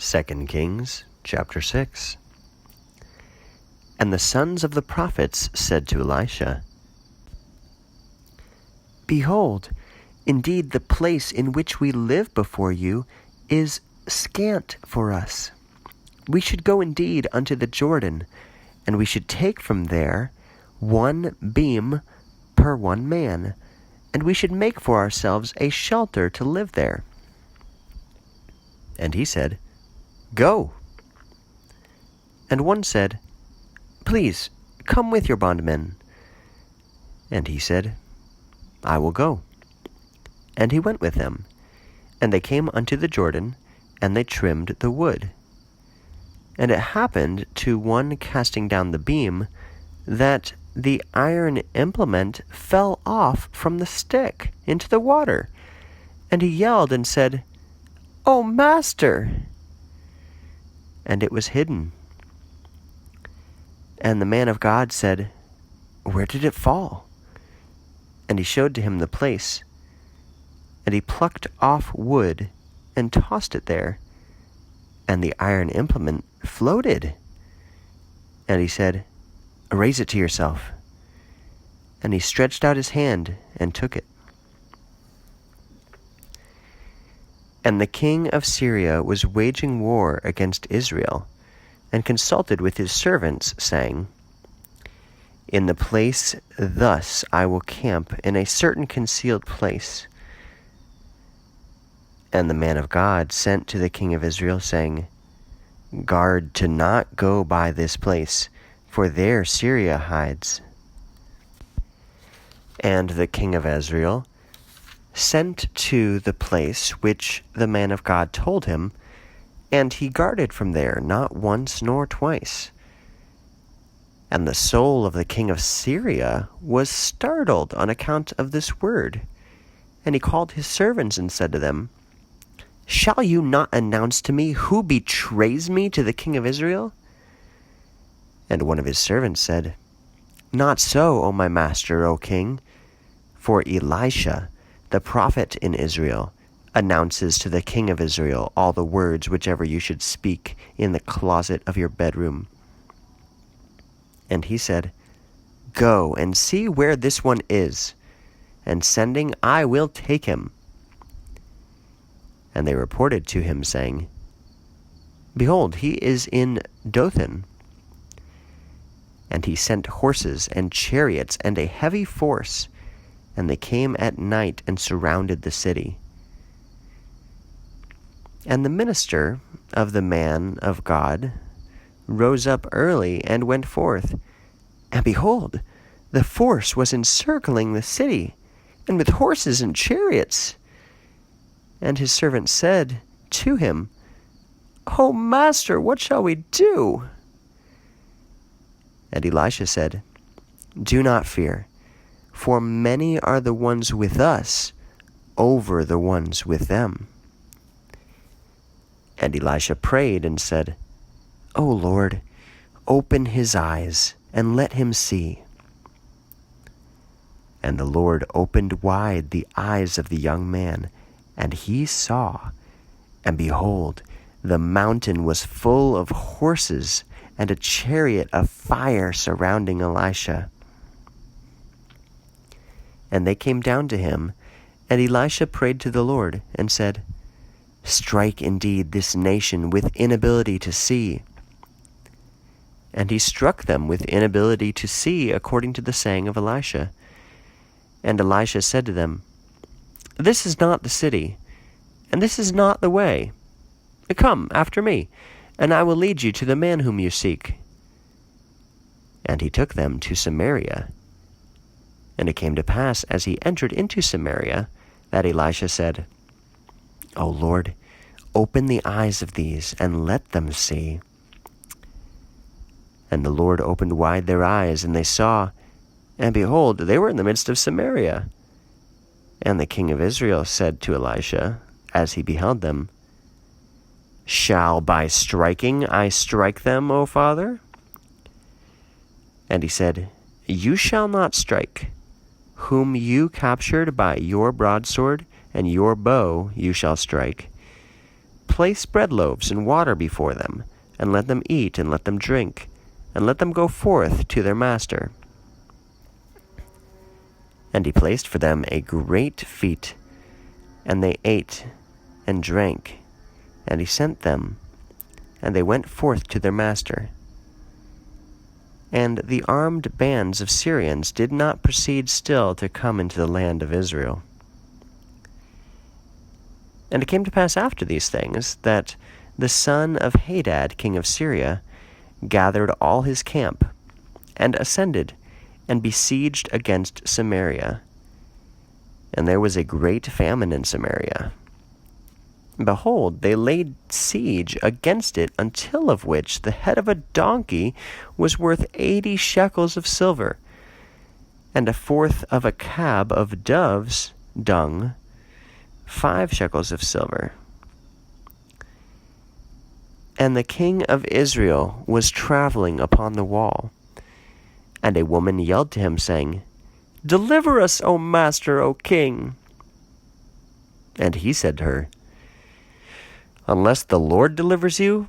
2 Kings chapter 6. And the sons of the prophets said to Elisha, Behold, indeed the place in which we live before you is scant for us. We should go indeed unto the Jordan, and we should take from there 1 beam per 1 man, and we should make for ourselves a shelter to live there. And he said, Go. And one said, Please, come with your bondmen. And he said, I will go. And he went with them. And they came unto the Jordan, and they trimmed the wood. And it happened to one casting down the beam, that the iron implement fell off from the stick into the water. And he yelled and said, O master! And it was hidden. And the man of God said, Where did it fall? And he showed to him the place. And he plucked off wood and tossed it there. And the iron implement floated. And he said, Raise it to yourself. And he stretched out his hand and took it. And the king of Syria was waging war against Israel, and consulted with his servants, saying, In the place thus I will camp in a certain concealed place. And the man of God sent to the king of Israel, saying, Guard to not go by this place, for there Syria hides. And the king of Israel sent to the place which the man of God told him, and he guarded from there not once nor twice. And the soul of the king of Syria was startled on account of this word. And he called his servants and said to them, Shall you not announce to me who betrays me to the king of Israel? And one of his servants said, Not so, O my master, O king, for Elisha, the prophet in Israel, announces to the king of Israel all the words whichever you should speak in the closet of your bedroom. And he said, Go and see where this one is, and sending I will take him. And they reported to him, saying, Behold, he is in Dothan. And he sent horses and chariots and a heavy force, and they came at night and surrounded the city. And the minister of the man of God rose up early and went forth. And behold, the force was encircling the city, and with horses and chariots. And his servant said to him, O master, what shall we do? And Elisha said, Do not fear, for many are the ones with us over the ones with them. And Elisha prayed and said, O Lord, open his eyes and let him see. And the Lord opened wide the eyes of the young man, and he saw, and behold, the mountain was full of horses, and a chariot of fire surrounding Elisha. And they came down to him, and Elisha prayed to the Lord, and said, Strike indeed this nation with inability to see. And he struck them with inability to see, according to the saying of Elisha. And Elisha said to them, This is not the city, and this is not the way. Come after me, and I will lead you to the man whom you seek. And he took them to Samaria. And it came to pass, as he entered into Samaria, that Elisha said, O Lord, open the eyes of these, and let them see. And the Lord opened wide their eyes, and they saw, and behold, they were in the midst of Samaria. And the king of Israel said to Elisha, as he beheld them, Shall by striking I strike them, O father? And he said, You shall not strike. Whom you captured by your broadsword and your bow you shall strike. Place bread loaves and water before them, and let them eat and let them drink, and let them go forth to their master. And he placed for them a great feast, and they ate and drank, and he sent them, and they went forth to their master. And the armed bands of Syrians did not proceed still to come into the land of Israel. And it came to pass after these things, that the son of Hadad, king of Syria, gathered all his camp, and ascended, and besieged against Samaria. And there was a great famine in Samaria. Behold, they laid siege against it, until of which the head of a donkey was worth 80 shekels of silver, and a fourth of a cab of doves' dung, 5 shekels of silver. And the king of Israel was traveling upon the wall, and a woman yelled to him, saying, Deliver us, O master, O king. And he said to her, Unless the Lord delivers you,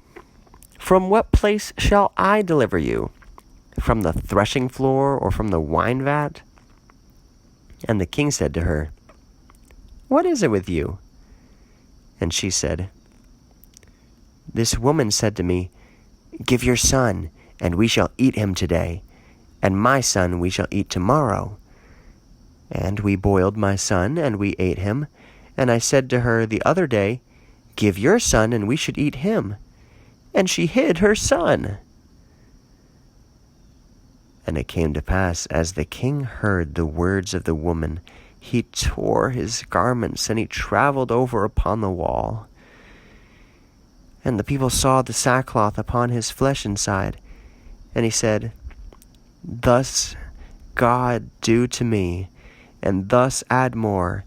from what place shall I deliver you? From the threshing floor, or from the wine vat? And the king said to her, What is it with you? And she said, This woman said to me, Give your son, and we shall eat him today, and my son we shall eat tomorrow. And we boiled my son, and we ate him. And I said to her the other day, Give your son, and we should eat him. And she hid her son. And it came to pass, as the king heard the words of the woman, he tore his garments, and he traveled over upon the wall. And the people saw the sackcloth upon his flesh inside. And he said, Thus God do to me, and thus add more,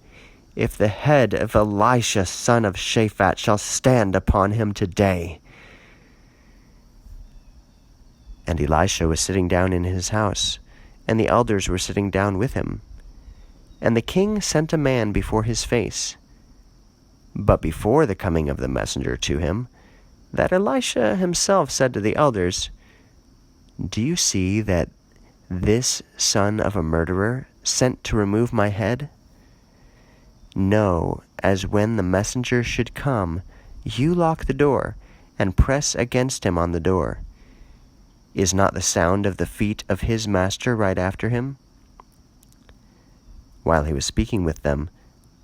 if the head of Elisha son of Shaphat shall stand upon him today. And Elisha was sitting down in his house, and the elders were sitting down with him. And the king sent a man before his face. But before the coming of the messenger to him, that Elisha himself said to the elders, Do you see that this son of a murderer sent to remove my head? Know, as when the messenger should come, you lock the door, and press against him on the door. Is not the sound of the feet of his master right after him? While he was speaking with them,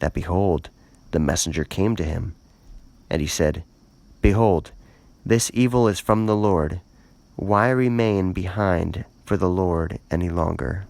that behold, the messenger came to him, and he said, Behold, this evil is from the Lord. Why remain behind for the Lord any longer?